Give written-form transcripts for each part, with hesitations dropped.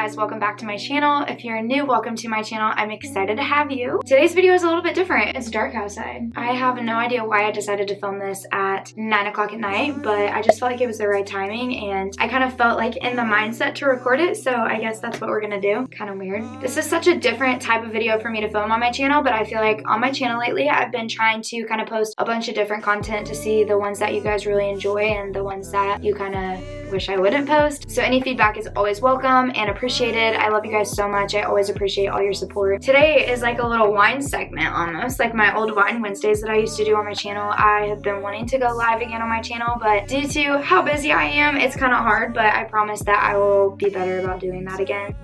guys, welcome back to my channel. If you're new, welcome to my channel. I'm excited to have you. Today's video is a little bit different. It's dark outside. I have no idea why I decided to film this at 9 o'clock at night, but I just felt like it was the right timing and I kind of felt like in the mindset to record it, so I guess that's what we're gonna do. Kind of weird. This is such a different type of video for me to film on my channel, but I feel like on my channel lately, I've been trying to kind of post a bunch of different content to see the ones that you guys really enjoy and the ones that you kind of wish I wouldn't post. So any feedback is always welcome and appreciated. I love you guys so much. I always appreciate all your support. Today is like a little wine segment almost, like my old Wine Wednesdays that I used to do on my channel. I have been wanting to go live again on my channel, but due to how busy I am, it's kind of hard, but I promise that I will be better about doing that again.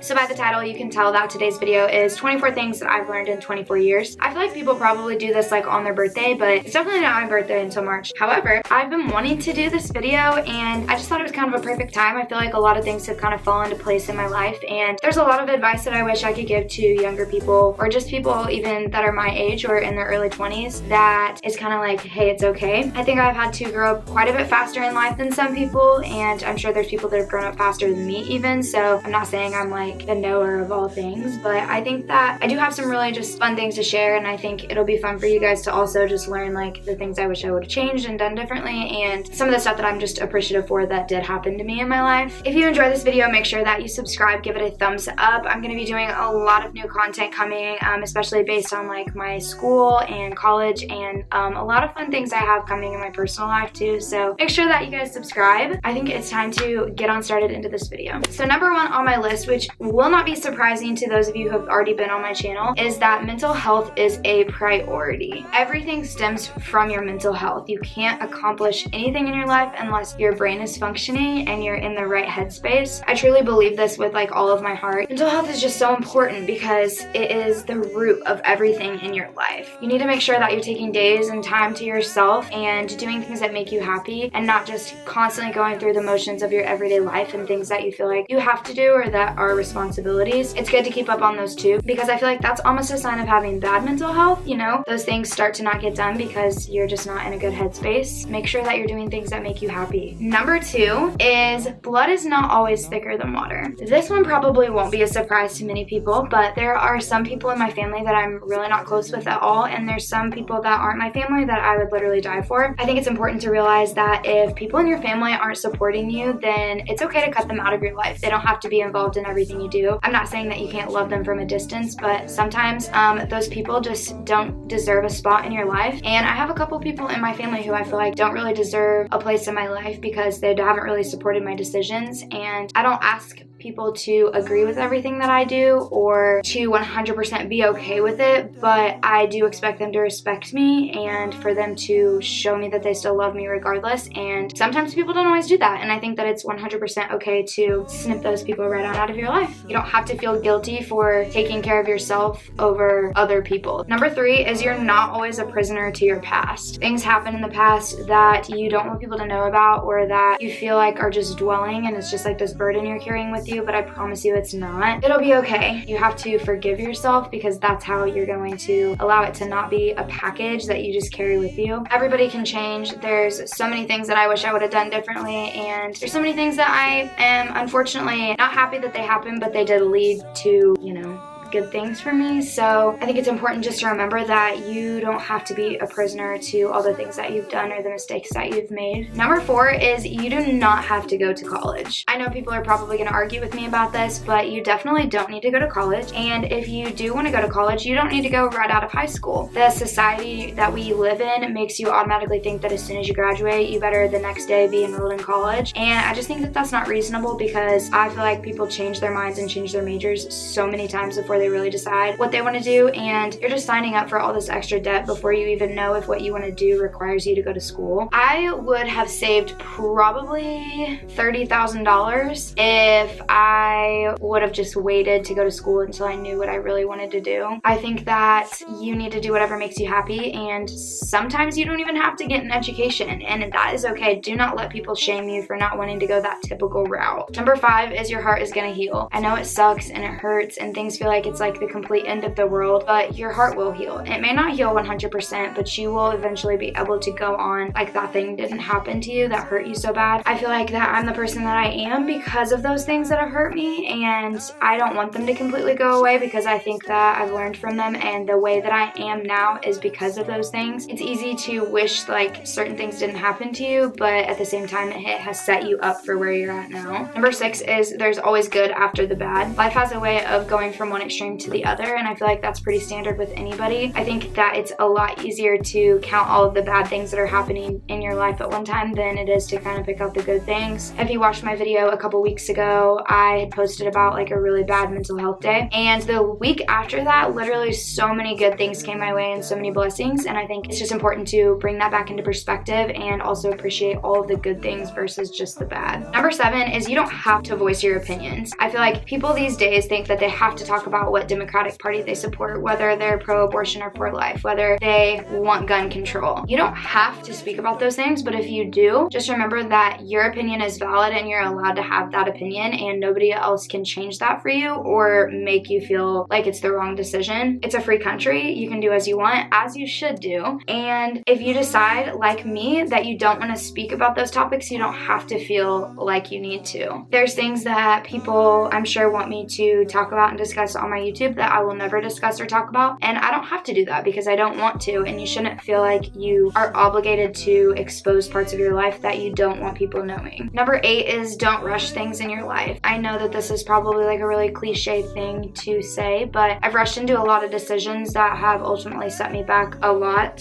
So by the title, you can tell that today's video is 24 things that I've learned in 24 years. I feel like people probably do this like on their birthday, but it's definitely not my birthday until March. However, I've been wanting to do this video and I just thought it was kind of a perfect time. I feel like a lot of things have kind of fallen into place in my life and there's a lot of advice that I wish I could give to younger people or just people even that are my age or in their early 20s that is kind of like, hey, it's okay. I think I've had to grow up quite a bit faster in life than some people, and I'm sure there's people that have grown up faster than me even, so I'm not saying I'm like the knower of all things, but I think that I do have some really just fun things to share, and I think it'll be fun for you guys to also just learn like the things I wish I would have changed and done differently, and some of the stuff that I'm just appreciative for that did happen to me in my life. If you enjoy this video, make sure that you subscribe, give it a thumbs up. I'm going to be doing a lot of new content coming, especially based on like my school and college and a lot of fun things I have coming in my personal life too, so make sure that you guys subscribe. I think it's time to get on started into this video. So number one on my list, which will not be surprising to those of you who have already been on my channel, is that mental health is a priority. Everything stems from your mental health. You can't accomplish anything in your life unless your brain is functioning and you're in the right headspace. I truly believe this with like all of my heart. Mental health is just so important because it is the root of everything in your life. You need to make sure that you're taking days and time to yourself and doing things that make you happy and not just constantly going through the motions of your everyday life and things that you feel like you have to do or that are responsibilities. It's good to keep up on those too, because I feel like that's almost a sign of having bad mental health, you know? Those things start to not get done because you're just not in a good headspace. Make sure that you're doing things that make you happy. Number two is blood is not always thicker than water. This one probably won't be a surprise to many people, but there are some people in my family that I'm really not close with at all, and there's some people that aren't my family that I would literally die for. I think it's important to realize that if people in your family aren't supporting you, then it's okay to cut them out of your life. They don't have to be involved in everything you do. I'm not saying that you can't love them from a distance, but sometimes those people just don't deserve a spot in your life. And I have a couple people in my family who I feel like don't really deserve a place in my life because they haven't really supported my decisions, and I don't ask people to agree with everything that I do or to 100% be okay with it, but I do expect them to respect me and for them to show me that they still love me regardless, and sometimes people don't always do that, and I think that it's 100% okay to snip those people right on out of your life. You don't have to feel guilty for taking care of yourself over other people. Number three is you're not always a prisoner to your past. Things happen in the past that you don't want people to know about or that you feel like are just dwelling and it's just like this burden you're carrying with you, but I promise you it's not. It'll be okay. You have to forgive yourself because that's how you're going to allow it to not be a package that you just carry with you. Everybody can change. There's so many things that I wish I would have done differently, and there's so many things that I am unfortunately not happy that they happened, but they did lead to, you know, good things for me. So I think it's important just to remember that you don't have to be a prisoner to all the things that you've done or the mistakes that you've made. Number four is you do not have to go to college. I know people are probably going to argue with me about this, but you definitely don't need to go to college. And if you do want to go to college, you don't need to go right out of high school. The society that we live in makes you automatically think that as soon as you graduate, you better the next day be enrolled in college. And I just think that that's not reasonable because I feel like people change their minds and change their majors so many times before they really decide what they want to do, and you're just signing up for all this extra debt before you even know if what you want to do requires you to go to school. I would have saved probably $30,000 if I would have just waited to go to school until I knew what I really wanted to do. I think that you need to do whatever makes you happy, and sometimes you don't even have to get an education, and that is okay. Do not let people shame you for not wanting to go that typical route. Number five is your heart is gonna heal. I know it sucks and it hurts and things feel like like it's like the complete end of the world, but your heart will heal. It may not heal 100%, but you will eventually be able to go on like that thing didn't happen to you that hurt you so bad. I feel like that I'm the person that I am because of those things that have hurt me, and I don't want them to completely go away because I think that I've learned from them, and the way that I am now is because of those things. It's easy to wish like certain things didn't happen to you, but at the same time it has set you up for where you're at now. Number 6 is there's always good after the bad. Life has a way of going from one extreme to the other, and I feel like that's pretty standard with anybody. I think that it's a lot easier to count all of the bad things that are happening in your life at one time than it is to kind of pick out the good things. If you watched my video a couple weeks ago, I had posted about like a really bad mental health day, and the week after that, literally so many good things came my way and so many blessings, and I think it's just important to bring that back into perspective and also appreciate all of the good things versus just the bad. Number 7 is you don't have to voice your opinions. I feel like people these days think that they have to talk about what Democratic Party they support, whether they're pro-abortion or pro-life, whether they want gun control. You don't have to speak about those things, but if you do, just remember that your opinion is valid and you're allowed to have that opinion, and nobody else can change that for you or make you feel like it's the wrong decision. It's a free country. You can do as you want, as you should do. And if you decide, like me, that you don't want to speak about those topics, you don't have to feel like you need to. There's things that people, I'm sure, want me to talk about and discuss on my YouTube that I will never discuss or talk about, and I don't have to do that because I don't want to, and you shouldn't feel like you are obligated to expose parts of your life that you don't want people knowing. Number 8 is don't rush things in your life. I know that this is probably like a really cliche thing to say, but I've rushed into a lot of decisions that have ultimately set me back a lot.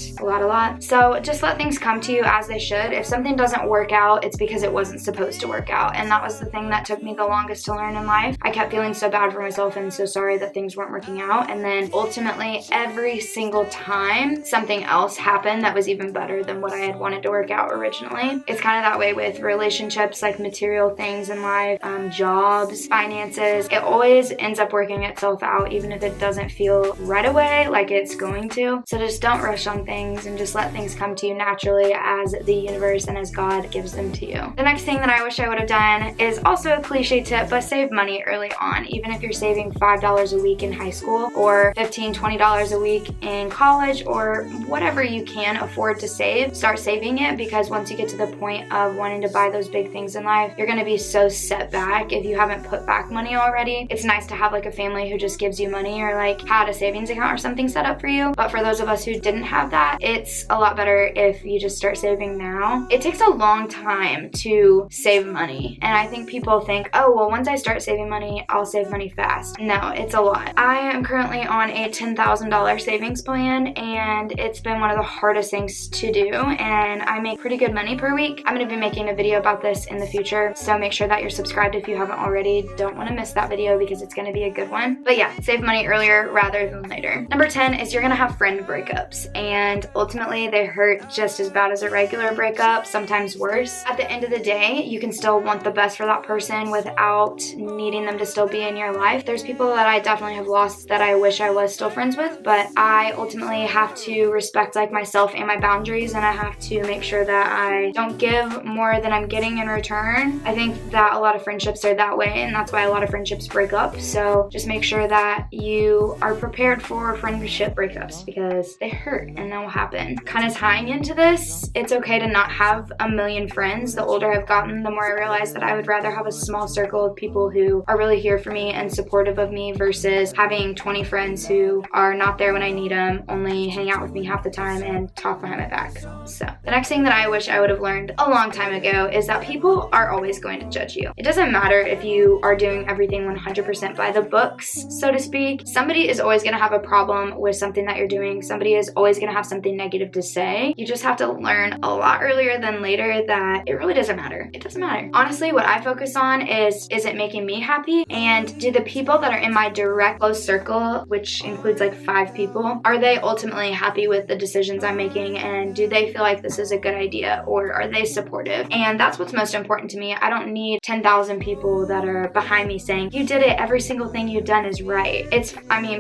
So just let things come to you as they should. If something doesn't work out, it's because it wasn't supposed to work out, and that was the thing that took me the longest to learn in life. I kept feeling so bad for myself and so sorry that things weren't working out, and then ultimately every single time something else happened that was even better than what I had wanted to work out originally. It's kind of that way with relationships, like material things in life, jobs, finances. It always ends up working itself out, even if it doesn't feel right away like it's going to. So just don't rush on things and just let things come to you naturally as the universe and as God gives them to you. The next thing that I wish I would have done is also a cliche tip, but save money early on. Even if you're saving $5 a week in high school or $15, $20 a week in college or whatever you can afford to save, start saving it, because once you get to the point of wanting to buy those big things in life, you're going to be so set back if you haven't put back money already. It's nice to have like a family who just gives you money or like had a savings account or something set up for you, but for those of us who didn't have that, it's a lot better if you just start saving now. It takes a long time to save money, and I think people think, oh well, once I start saving money, I'll save money fast. No, it's a lot. I am currently on a $10,000 savings plan, and it's been one of the hardest things to do, and I make pretty good money per week. I'm going to be making a video about this in the future, so make sure that you're subscribed if you haven't already. Don't want to miss that video because it's going to be a good one. But yeah, save money earlier rather than later. Number 10 is you're going to have friend breakups, and ultimately they hurt just as bad as a regular breakup, sometimes worse. At the end of the day, you can still want the best for that person without needing them to still be in your life. There's people that I definitely have lost that I wish I was still friends with, but I ultimately have to respect like myself and my boundaries, and I have to make sure that I don't give more than I'm getting in return. I think that a lot of friendships are that way, and that's why a lot of friendships break up. So just make sure that you are prepared for friendship breakups because they hurt and they'll happen. Kind of tying into this, it's okay to not have a million friends. The older I've gotten, the more I realize that I would rather have a small circle of people who are really here for me and supportive of me versus having 20 friends who are not there when I need them, only hang out with me half the time and talk behind my back. So the next thing that I wish I would have learned a long time ago is that people are always going to judge you. It doesn't matter if you are doing everything 100% by the books, so to speak. Somebody is always going to have a problem with something that you're doing. Somebody is always going to have something negative to say. You just have to learn a lot earlier than later that it really doesn't matter. It doesn't matter. Honestly, what I focus on is it making me happy? And do the people that are in my direct close circle, which includes like 5 people, are they ultimately happy with the decisions I'm making? And do they feel like this is a good idea, or are they supportive? And that's what's most important to me. I don't need 10,000 people that are behind me saying, you did it, every single thing you've done is right.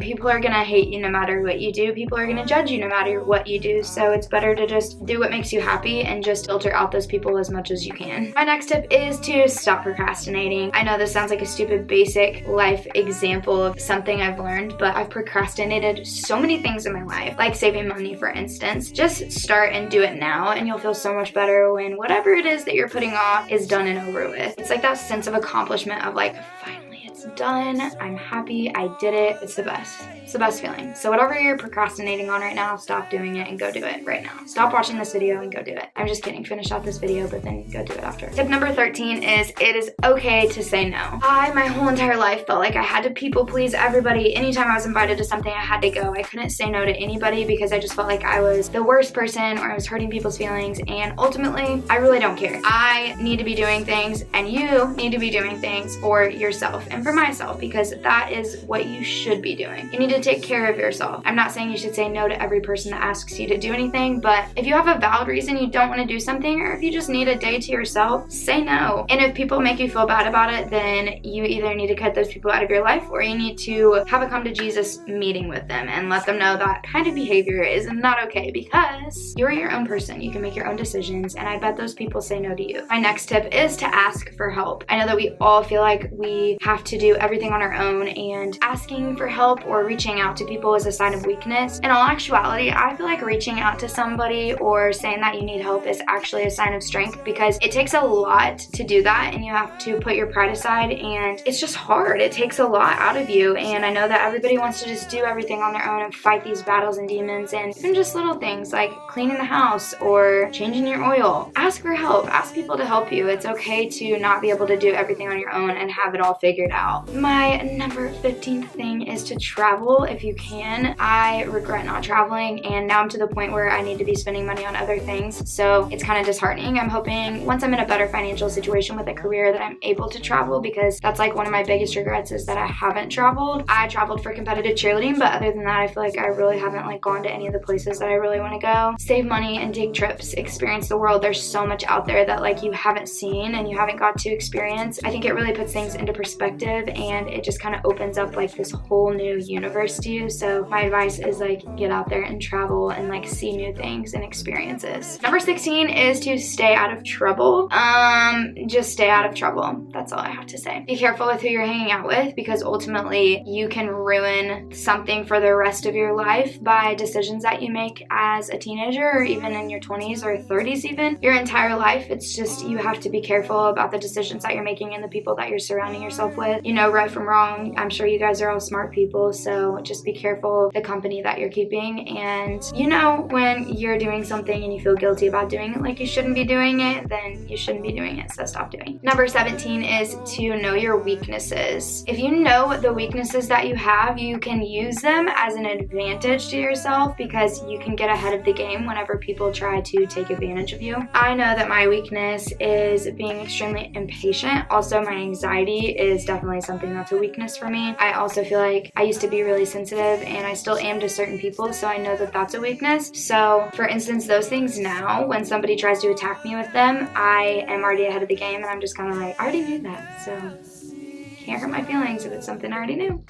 People are gonna hate you no matter what you do. People are gonna judge you no matter what you do. So it's better to just do what makes you happy and just filter out those people as much as you can. My next tip is to stop procrastinating. I know this sounds like a stupid basic life example of something I've learned, but I've procrastinated so many things in my life, like saving money, for instance. Just start and do it now, and you'll feel so much better when whatever it is that you're putting off is done and over with. It's like that sense of accomplishment of like, finally it's done, I'm happy, I did it. It's the best. It's the best feeling. So whatever you're procrastinating on right now, stop doing it and go do it right now. Stop watching this video and go do it. I'm just kidding. Finish out this video, but then go do it after. Tip number 13 is it is okay to say no. My whole entire life felt like I had to people please everybody. Anytime I was invited to something, I had to go. I couldn't say no to anybody because I just felt like I was the worst person or I was hurting people's feelings, and ultimately, I really don't care. I need to be doing things, and you need to be doing things for yourself and for myself, because that is what you should be doing. You need to take care of yourself. I'm not saying you should say no to every person that asks you to do anything, but if you have a valid reason you don't want to do something, or if you just need a day to yourself, say no. And if people make you feel bad about it, then you either need to cut those people out of your life, or you need to have a come to Jesus meeting with them and let them know that kind of behavior is not okay, because you're your own person. You can make your own decisions, and I bet those people say no to you. My next tip is to ask for help. I know that we all feel like we have to do everything on our own, and asking for help or reaching out to people is a sign of weakness. In all actuality, I feel like reaching out to somebody or saying that you need help is actually a sign of strength, because it takes a lot to do that, and you have to put your pride aside, and it's just hard. It takes a lot out of you, and I know that everybody wants to just do everything on their own and fight these battles and demons, and even just little things like cleaning the house or changing your oil. Ask for help. Ask people to help you. It's okay to not be able to do everything on your own and have it all figured out. My number 15th thing is to travel if you can. I regret not traveling, and now I'm to the point where I need to be spending money on other things, so it's kind of disheartening. I'm hoping once I'm in a better financial situation with a career that I'm able to travel, because that's like one of my biggest regrets is that I haven't traveled. I traveled for competitive cheerleading, but other than that, I feel like I really haven't like gone to any of the places that I really want to go. Save money and take trips, experience the world. There's so much out there that like you haven't seen and you haven't got to experience. I think it really puts things into perspective, and it just kind of opens up like this whole new universe to you. So my advice is like get out there and travel and like see new things and experiences. Number 16 is to stay out of trouble. Just stay out of trouble. That's all I have to say. Be careful with who you're hanging out with, because ultimately you can ruin something for the rest of your life by decisions that you make as a teenager, or even in your 20s or 30s, even your entire life. It's just, you have to be careful about the decisions that you're making and the people that you're surrounding yourself with. You know right from wrong. I'm sure you guys are all smart people, so just be careful the company that you're keeping. And you know when you're doing something and you feel guilty about doing it, like you shouldn't be doing it, then you shouldn't be doing it, so stop doing it. Number 17 is to know your weaknesses. If you know the weaknesses that you have, you can use them as an advantage to yourself, because you can get ahead of the game whenever people try to take advantage of you. I know that my weakness is being extremely impatient. Also, my anxiety is definitely something that's a weakness for me. I also feel like I used to be really sensitive, and I still am to certain people, so I know that that's a weakness. So for instance, those things now, when somebody tries to attack me with them, I am already ahead of the game, and I'm just kind of like, I already knew that, so can't hurt my feelings if it's something I already knew.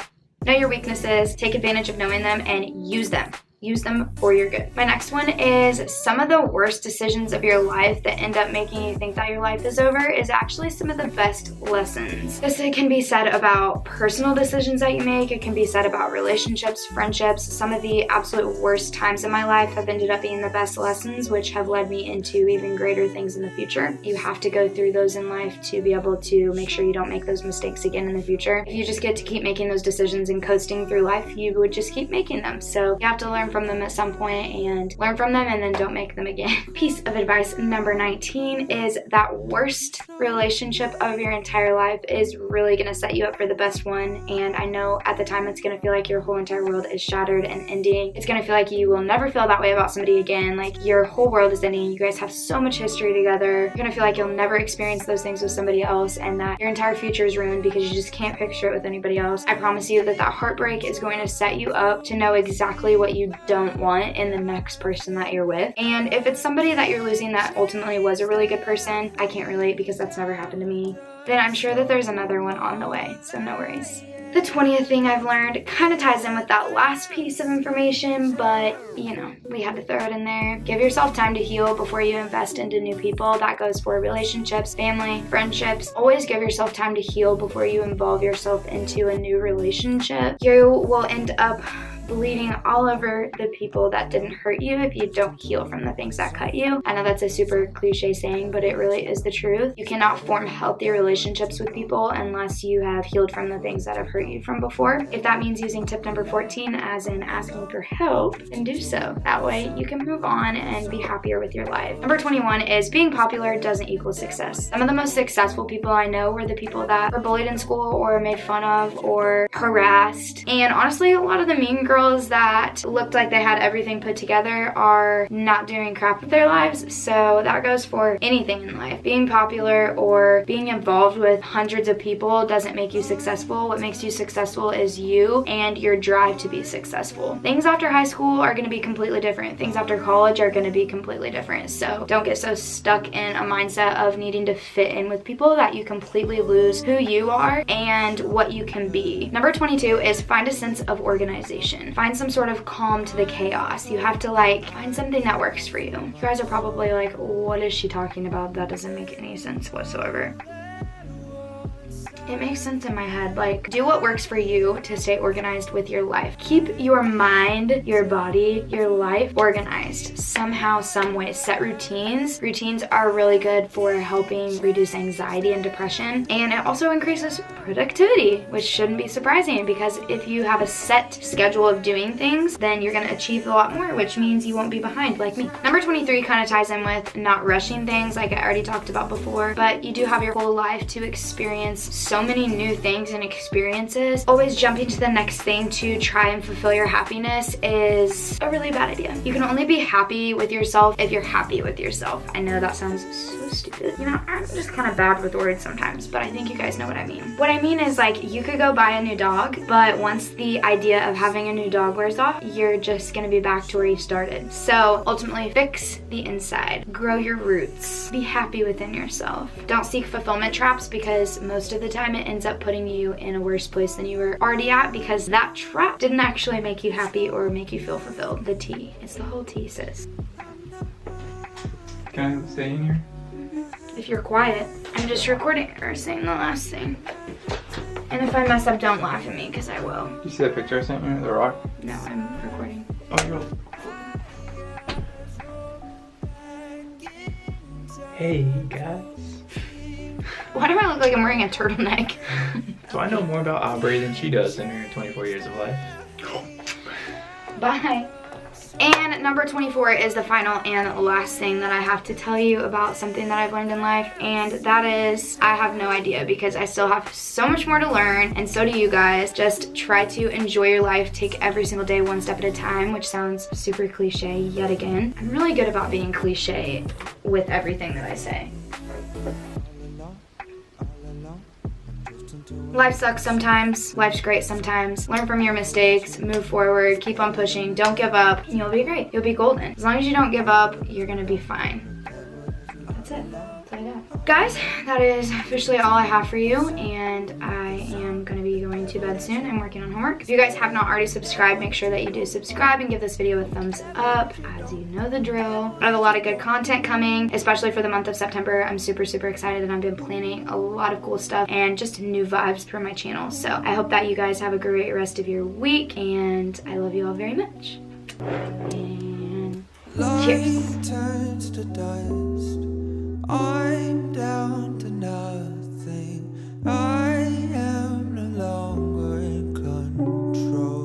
Know your weaknesses, take advantage of knowing them, and use them. Use them for your good. My next one is some of the worst decisions of your life that end up making you think that your life is over is actually some of the best lessons. This can be said about personal decisions that you make. It can be said about relationships, friendships. Some of the absolute worst times in my life have ended up being the best lessons, which have led me into even greater things in the future. You have to go through those in life to be able to make sure you don't make those mistakes again in the future. If you just get to keep making those decisions and coasting through life, you would just keep making them. So you have to learn from them at some point and learn from them, and then don't make them again. Piece of advice number 19 is that worst relationship of your entire life is really going to set you up for the best one. And I know at the time it's going to feel like your whole entire world is shattered and ending. It's going to feel like you will never feel that way about somebody again. Like your whole world is ending. You guys have so much history together. You're going to feel like you'll never experience those things with somebody else, and that your entire future is ruined because you just can't picture it with anybody else. I promise you that heartbreak is going to set you up to know exactly what you don't want in the next person that you're with. And if it's somebody that you're losing that ultimately was a really good person, I can't relate because that's never happened to me, then I'm sure that there's another one on the way, so no worries. the 20th thing I've learned kind of ties in with that last piece of information, but you know, we had to throw it in there. Give yourself time to heal before you invest into new people. That goes for relationships, family, friendships. Always give yourself time to heal before you involve yourself into a new relationship. You will end up bleeding all over the people that didn't hurt you if you don't heal from the things that cut you. I know that's a super cliche saying, but it really is the truth. You cannot form healthy relationships with people unless you have healed from the things that have hurt you from before. If that means using tip number 14 as in asking for help, then do so. That way you can move on and be happier with your life. Number 21 is being popular doesn't equal success. Some of the most successful people I know were the people that were bullied in school or made fun of or harassed. And honestly, a lot of the mean girls that looked like they had everything put together are not doing crap with their lives. So that goes for anything in life. Being popular or being involved with hundreds of people doesn't make you successful. What makes you successful is you and your drive to be successful. Things after high school are going to be completely different. Things after college are going to be completely different. So don't get so stuck in a mindset of needing to fit in with people that you completely lose who you are and what you can be. Number 22 is find a sense of organization. Find some sort of calm to the chaos. You have to find something that works for you. You guys are probably like, what is she talking about? That doesn't make any sense whatsoever. It makes sense in my head. Do what works for you to stay organized with your life. Keep your mind, your body, your life organized somehow, some way. Set routines. Routines are really good for helping reduce anxiety and depression. And it also increases productivity, which shouldn't be surprising because if you have a set schedule of doing things, then you're going to achieve a lot more, which means you won't be behind like me. Number 23 kind of ties in with not rushing things like I already talked about before, but you do have your whole life to experience so many new things and experiences. Always jumping to the next thing to try and fulfill your happiness is a really bad idea. You can only be happy with yourself if you're happy with yourself. I know that sounds so stupid. You know, I'm just kind of bad with words sometimes, but I think you guys know what I mean. What I mean is you could go buy a new dog, but once the idea of having a new dog wears off, you're just gonna be back to where you started. So ultimately fix the inside, grow your roots, be happy within yourself. Don't seek fulfillment traps because most of the time it ends up putting you in a worse place than you were already at because that trap didn't actually make you happy or make you feel fulfilled. The tea. It's the whole tea, sis. Can I stay in here? If you're quiet, I'm just recording or saying the last thing. And if I mess up, don't laugh at me because I will. You see that picture I sent you of the rock? No, I'm recording. Oh, you're... Hey guys. Why do I look like I'm wearing a turtleneck? So I know more about Aubrey than she does in her 24 years of life. Bye. And number 24 is the final and last thing that I have to tell you about something that I've learned in life, and that is I have no idea because I still have so much more to learn, and so do you guys. Just try to enjoy your life, take every single day one step at a time, which sounds super cliche yet again. I'm really good about being cliche with everything that I say. Life sucks sometimes, life's great sometimes. Learn from your mistakes, move forward, keep on pushing, don't give up, and you'll be great. You'll be golden. As long as you don't give up, you're gonna be fine. That's it. That's all I got. Guys, that is officially all I have for you, and I am gonna be going to bed soon. I'm working on homework. If you guys have not already subscribed, make sure that you do subscribe and give this video a thumbs up, as you know the drill. I have a lot of good content coming, especially for the month of September. I'm super, super excited, and I've been planning a lot of cool stuff and just new vibes for my channel. So I hope that you guys have a great rest of your week, and I love you all very much. And cheers. Turns to dust. I'm down to nothing. I am no longer in control.